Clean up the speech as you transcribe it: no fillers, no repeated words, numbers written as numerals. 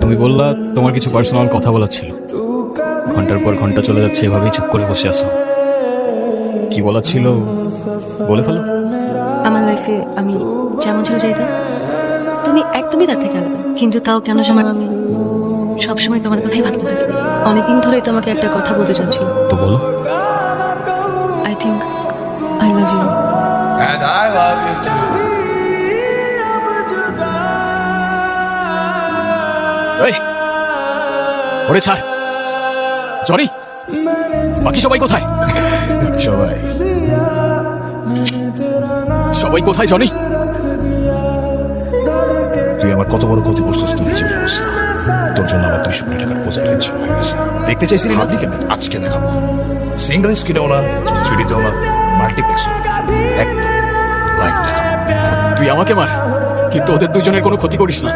তুমি বললা তোমার কিছু পার্সোনাল কথা বলার ছিল। ঘন্টার পর ঘন্টা চলে যাচ্ছে, এভাবেই চুপ করে বসে আছো। কি বলার ছিল বলে ফেলো। আমার লাইফে আমি যেমন ছিল চাইতাম তুমি একদমই তার থেকে আলাদা, কিন্তু তাও কেন সময় আমি সবসময় তোমার কথাই ভাবতে থাকি। অনেকদিন ধরেই তোমাকে একটা কথা বলতে চাচ্ছি। তো বলো। I think I love you. And I love you too. এই, ওরে ছাড়। জনি, বাকি সবাই কোথায়? সবাই সবাই কোথায় জনি? তুই আমার কত বড় ক্ষতি করছিস তুই নিজের অবস্থা। তোর জন্য আমার 200 কোটি টাকার প্রজেক্ট ক্যান্সেল হয়ে গেছে। দেখতে চাইছিলি না কেন? আজকে দেখাবো। সিঙ্গেল স্ক্রিনেও না, থ্রিডিতেও না, মাল্টিপ্লেক্স একদম লাইভ দেখাবো। তুই আমাকে মার, কিন্তু ওদের দুজনের কোনো ক্ষতি করিস না।